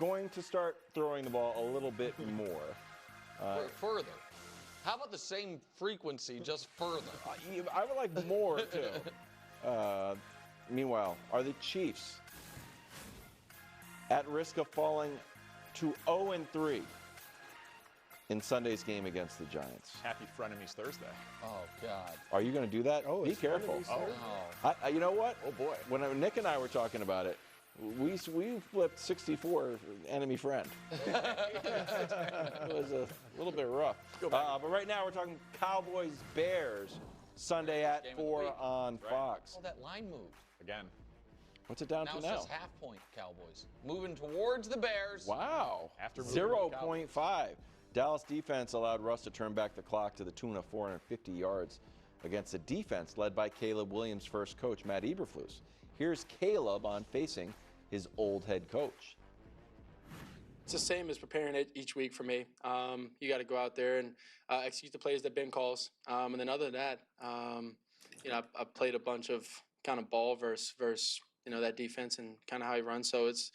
going to start throwing the ball a little bit more. Further. How about the same frequency, just further? I would like more, too. Meanwhile, are the Chiefs at risk of falling to 0-3 in Sunday's game against the Giants? Happy Frenemies Thursday. Oh, God. Are you going to do that? Oh, be careful. Oh. You know what? Oh, boy. When Nick and I were talking about it, we flipped 64 enemy friend. It was a little bit rough. But right now we're talking Cowboys-Bears Sunday at 4 on Fox. Oh, that line moved. Again. What's it down to It's now? just half point Cowboys. Moving towards the Bears. Wow. After moving to the 0.5. Dallas defense allowed Russ to turn back the clock to the tune of 450 yards against a defense led by Caleb Williams' first coach, Matt Eberflus. Here's Caleb on facing his old head coach. It's the same as preparing it each week for me. You got to go out there and execute the plays that Ben calls. And then other than that, I played a bunch of kind of ball versus that defense and kind of how he runs. So it's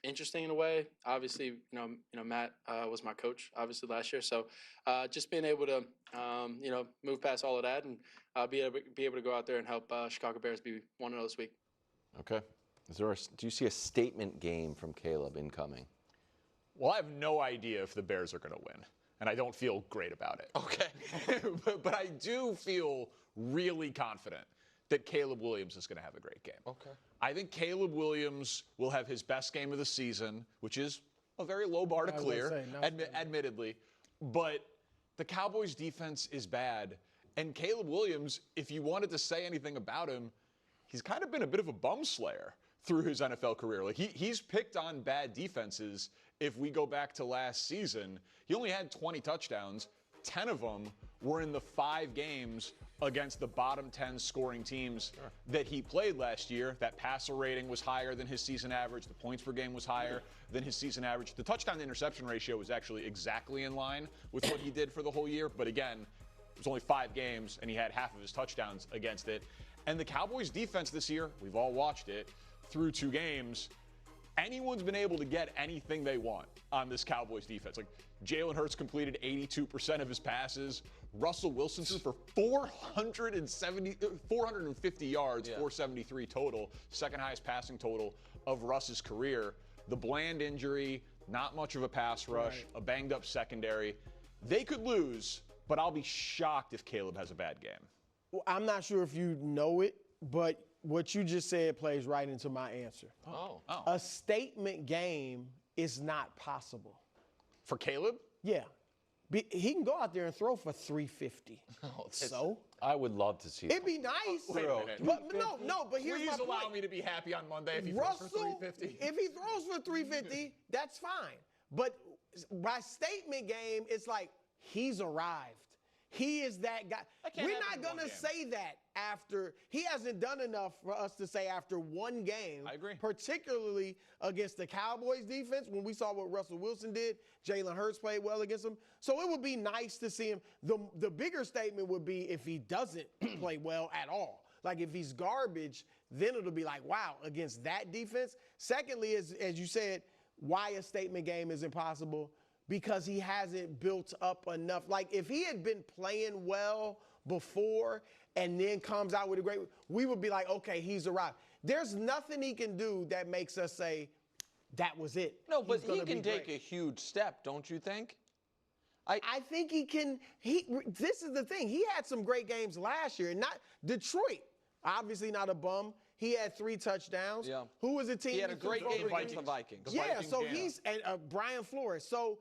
interesting in a way. Obviously, Matt was my coach obviously last year. So just being able to move past all of that and be able to go out there and help Chicago Bears be 1-0 this week. Okay. Do you see a statement game from Caleb incoming? Well, I have no idea if the Bears are going to win, and I don't feel great about it. Okay. but I do feel really confident that Caleb Williams is going to have a great game. Okay. I think Caleb Williams will have his best game of the season, which is a very low bar to clear, admittedly. But the Cowboys' defense is bad, and Caleb Williams, if you wanted to say anything about him, he's kind of been a bit of a bum slayer through his NFL career. Like he's picked on bad defenses. If we go back to last season, he only had 20 touchdowns. 10 of them were in the 5 games against the bottom 10 scoring teams that he played last year. That passer rating was higher than his season average. The points per game was higher than his season average. The touchdown to interception ratio was actually exactly in line with what he did for the whole year. But again, it was only 5 games, and he had half of his touchdowns against it. And the Cowboys' defense this year, we've all watched it, through 2 games, anyone's been able to get anything they want on this Cowboys defense. Like Jalen Hurts completed 82% of his passes. Russell Wilson threw for 450 yards, 473 total, second highest passing total of Russ's career. The Bland injury, not much of a pass rush, a banged up secondary. They could lose, but I'll be shocked if Caleb has a bad game. Well, I'm not sure if you know it, but what you just said plays right into my answer. Oh. A statement game is not possible. For Caleb? Yeah. He can go out there and throw for 350. So? I would love to see It'd be nice. Wait a minute. But but here's Please my point. allow me to be happy on Monday if he throws for 350. If he throws for 350, that's fine. But by statement game, it's like he's arrived. He is that guy. We're not going to say that after. He hasn't done enough for us to say after one game. I agree. Particularly against the Cowboys defense when we saw what Russell Wilson did. Jalen Hurts played well against him. So it would be nice to see him. The bigger statement would be if he doesn't play well at all. Like if he's garbage, then it'll be like, wow, against that defense. Secondly, as you said, why a statement game is impossible. Because he hasn't built up enough. Like, if he had been playing well before and then comes out with a great, we would be like, okay, he's arrived. There's nothing he can do that makes us say, that was it. No, but he can take a huge step, don't you think? I think he can. This is the thing. He had some great games last year. Not Detroit, obviously not a bum. He had 3 touchdowns. Yeah. Who was the team? He had a great game against the Vikings. Brian Flores. So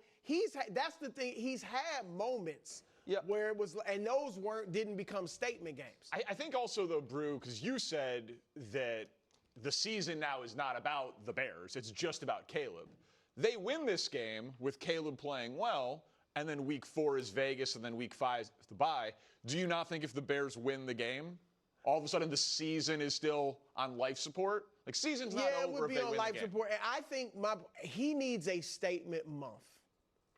that's the thing. He's had moments where it was, and those didn't become statement games. I think also though, Brew, because you said that the season now is not about the Bears. It's just about Caleb. They win this game with Caleb playing well, and then week 4 is Vegas, and then week 5 is the bye. Do you not think if the Bears win the game, all of a sudden the season is still on life support? Like, season's not over it would if be they on win life the game. support. And I think he needs a statement month.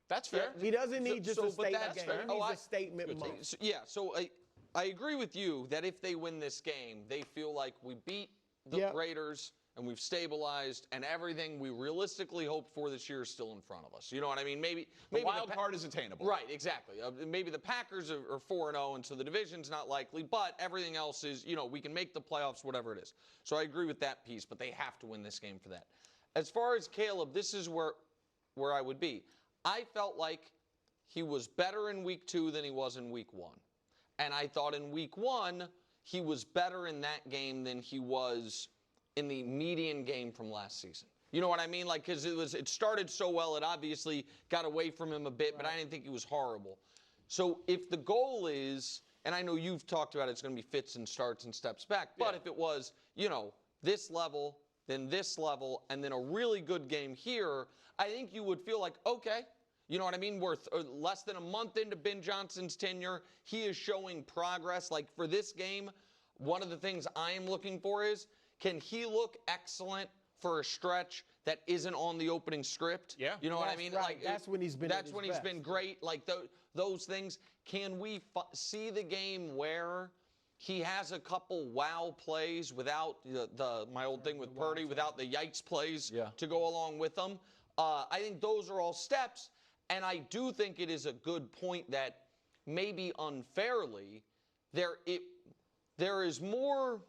That's fair. He doesn't need just a statement game. Fair. He needs a statement month. So I agree with you that if they win this game, they feel like we beat the Raiders and we've stabilized, and everything we realistically hoped for this year is still in front of us. You know what I mean? Maybe the wild card is attainable. Right, exactly. Maybe the Packers are 4-0, and so the division's not likely, but everything else is, you know, we can make the playoffs, whatever it is. So I agree with that piece, but they have to win this game for that. As far as Caleb, this is where I would be. I felt like he was better in week 2 than he was in week 1. And I thought in week 1, he was better in that game than he was in the median game from last season. You know what I mean? Like, because it started so well, it obviously got away from him a bit, but I didn't think he was horrible. So if the goal is, and I know you've talked about it's going to be fits and starts and steps back, but if it was, you know, this level, then this level, and then a really good game here, I think you would feel like, okay, you know what I mean? We're less than a month into Ben Johnson's tenure. He is showing progress. Like, for this game, one of the things I am looking for is, can he look excellent for a stretch that isn't on the opening script? Yeah. You know what I mean? Right. Like, that's when he's been. That's when he's been great. Like those things. Can we see the game where he has a couple wow plays without my old thing with Purdy, without the yikes plays to go along with them? I think those are all steps, and I do think it is a good point that maybe unfairly there is more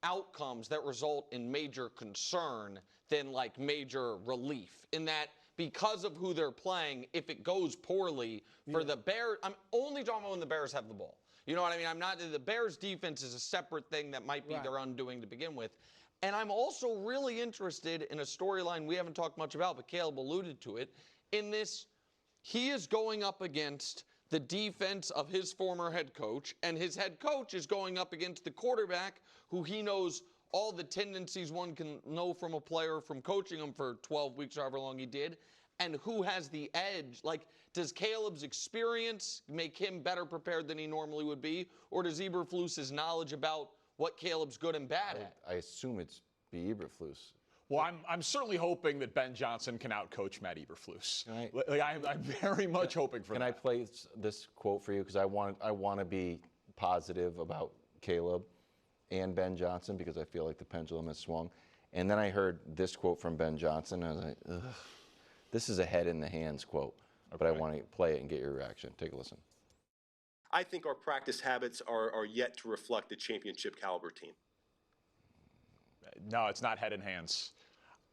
outcomes that result in major concern than like major relief, in that because of who they're playing, if it goes poorly for the Bears, I'm only talking about when the Bears have the ball. You know what I mean? I'm not, the Bears defense is a separate thing that might be their undoing to begin with. And I'm also really interested in a storyline we haven't talked much about, but Caleb alluded to it, in this, he is going up against the defense of his former head coach, and his head coach is going up against the quarterback who he knows all the tendencies one can know from a player from coaching him for 12 weeks or however long he did, and who has the edge. Like, does Caleb's experience make him better prepared than he normally would be, or does Eberflus's knowledge about what Caleb's good and bad at? I assume it's Eberflus. Well, I'm certainly hoping that Ben Johnson can outcoach Matt Eberflus. Like, I'm very much hoping for that. Can I play this quote for you? Because I want to be positive about Caleb and Ben Johnson, because I feel like the pendulum has swung. And then I heard this quote from Ben Johnson, and I was like, ugh, this is a head in the hands quote. Okay. But I want to play it and get your reaction. Take a listen. I think our practice habits are yet to reflect the championship caliber team. No, it's not head in hands.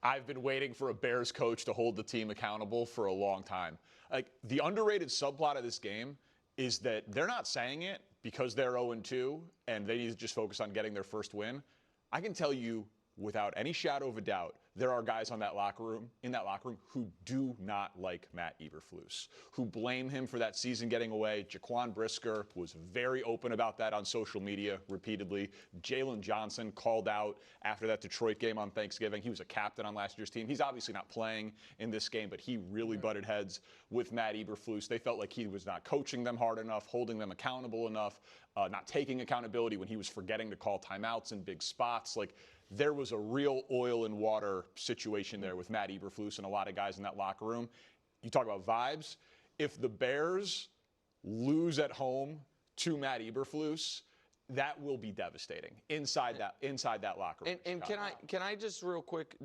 I've been waiting for a Bears coach to hold the team accountable for a long time. Like, the underrated subplot of this game is that they're not saying it because they're 0-2 and they need to just focus on getting their first win. I can tell you without any shadow of a doubt, there are guys in that locker room who do not like Matt Eberflus, who blame him for that season getting away. Jaquan Brisker was very open about that on social media repeatedly. Jalen Johnson called out after that Detroit game on Thanksgiving. He was a captain on last year's team. He's obviously not playing in this game, but he really butted heads with Matt Eberflus. They felt like he was not coaching them hard enough, holding them accountable enough, not taking accountability when he was forgetting to call timeouts in big spots. Like, there was a real oil and water situation there with Matt Eberflus and a lot of guys in that locker room. You talk about vibes. If the Bears lose at home to Matt Eberflus, that will be devastating inside that locker room. And can I just real quick,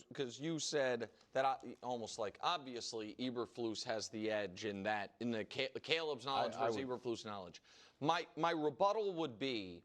because you said that almost like obviously Eberflus has the edge in that, in the Caleb's knowledge versus Eberflus' knowledge. My rebuttal would be,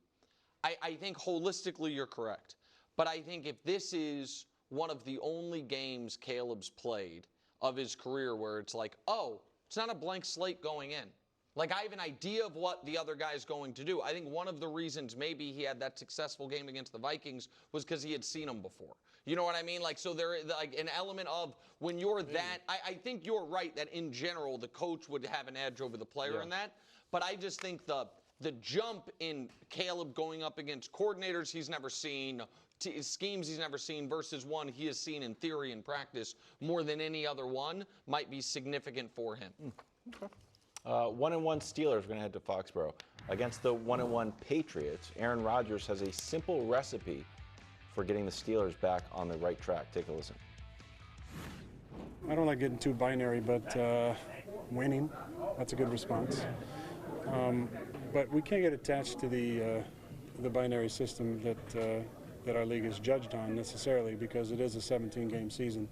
I think holistically you're correct. But I think if this is one of the only games Caleb's played of his career where it's like, oh, it's not a blank slate going in. Like, I have an idea of what the other guy's going to do. I think one of the reasons maybe he had that successful game against the Vikings was because he had seen them before. You know what I mean? Like, so there is like an element of when you're that, I think you're right that in general the coach would have an edge over the player in that. But I just think the jump in Caleb going up against coordinators he's never seen, schemes he's never seen versus one he has seen in theory and practice more than any other one might be significant for him. Okay. 1-1 Steelers are going to head to Foxborough against the 1-1 Patriots. Aaron Rodgers has a simple recipe for getting the Steelers back on the right track. Take a listen. I don't like getting too binary, but winning, that's a good response. But we can't get attached to the binary system that that our league is judged on necessarily, because it is a 17-game season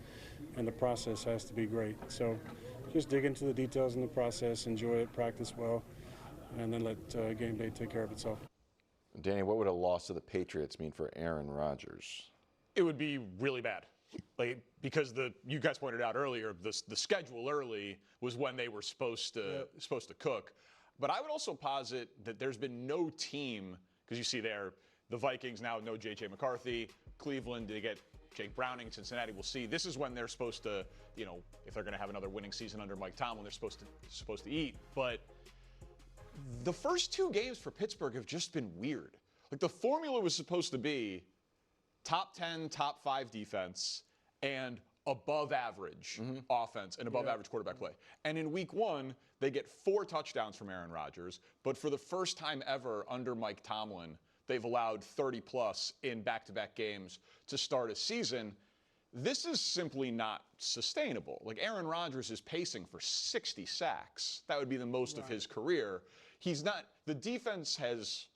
and the process has to be great. So just dig into the details in the process, enjoy it, practice well, and then let game day take care of itself. Danny, what would a loss to the Patriots mean for Aaron Rodgers? It would be really bad. Because you guys pointed out earlier, the schedule early was when they were supposed to cook. But I would also posit that there's been no team, because you see there, the Vikings now no J.J. McCarthy, Cleveland, they get Jake Browning, Cincinnati. We'll see. This is when they're supposed to, if they're going to have another winning season under Mike Tomlin, they're supposed to eat. But the first 2 games for Pittsburgh have just been weird. Like, the formula was supposed to be top 10, top 5 defense, and above average offense and above average quarterback play. And in week 1, they get 4 touchdowns from Aaron Rodgers. But for the first time ever under Mike Tomlin, they've allowed 30-plus in back-to-back games to start a season. This is simply not sustainable. Like, Aaron Rodgers is pacing for 60 sacks. That would be the most of his career. He's not – the defense has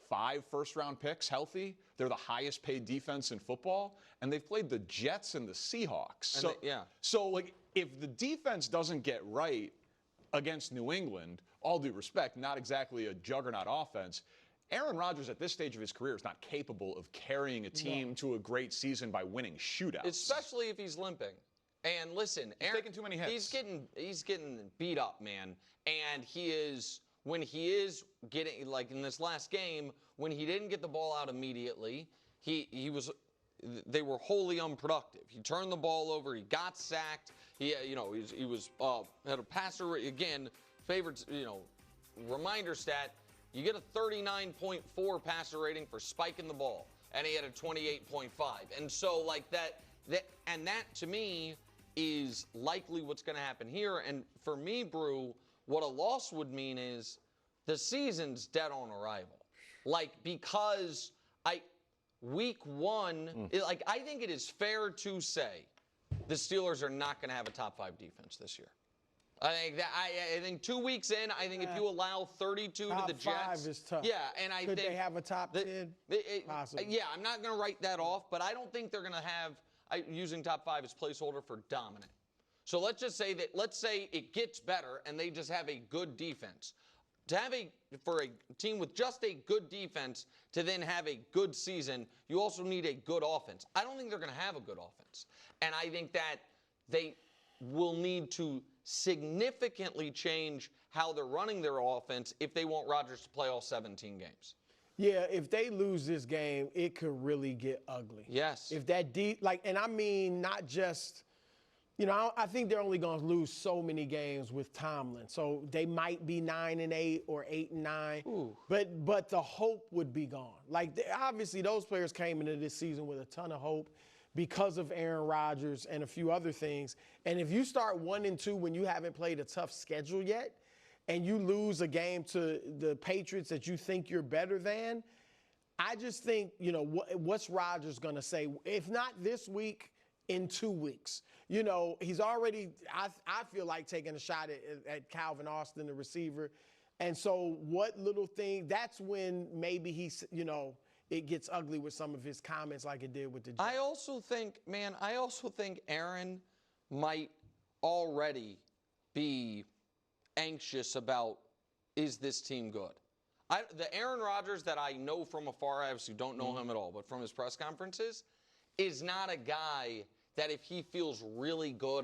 5 first-round picks healthy. They're the highest-paid defense in football, and they've played the Jets and the Seahawks. So, like, if the defense doesn't get right against New England, all due respect, not exactly a juggernaut offense, Aaron Rodgers at this stage of his career is not capable of carrying a team to a great season by winning shootouts. Especially if he's limping. And listen, He's taking too many hits. He's getting beat up, man. And when he is getting, like in this last game, when he didn't get the ball out immediately, they were wholly unproductive. He turned the ball over, he got sacked. He had a passer again. Favorite, reminder stat. You get a 39.4 passer rating for spiking the ball, and he had a 28.5. And so, like that to me is likely what's going to happen here. And for me, Brew, what a loss would mean is the season's dead on arrival. Like, because week 1, I think it is fair to say the Steelers are not going to have a top 5 defense this year. I think 2 weeks in, I think if you allow 32 to the Jets. Top 5 is tough. Yeah, and I Could think they have a top 10? Possibly. Yeah, I'm not going to write that off, but I don't think they're going to have using top 5 as placeholder for dominant. So let's say it gets better and they just have a good defense. For a team with just a good defense to then have a good season, you also need a good offense. I don't think they're going to have a good offense. And I think that they will need to significantly change how they're running their offense if they want Rodgers to play all 17 games. Yeah, if they lose this game, it could really get ugly. Yes. If that and I mean not just, I think they're only going to lose so many games with Tomlin. So they might be 9-8 or 8-9. Ooh. But the hope would be gone. Like, obviously those players came into this season with a ton of hope because of Aaron Rodgers and a few other things. And if you start 1-2 when you haven't played a tough schedule yet, and you lose a game to the Patriots that you think you're better than, I just think, what's Rodgers going to say? If not this week, in 2 weeks. He's already, I feel like, taking a shot at Calvin Austin, the receiver. And so what little thing, that's when maybe he's, it gets ugly with some of his comments like it did with the Jets. I also think Aaron might already be anxious about, is this team good? The Aaron Rodgers that I know from afar, I obviously don't know him at all, but from his press conferences, is not a guy that if he feels really good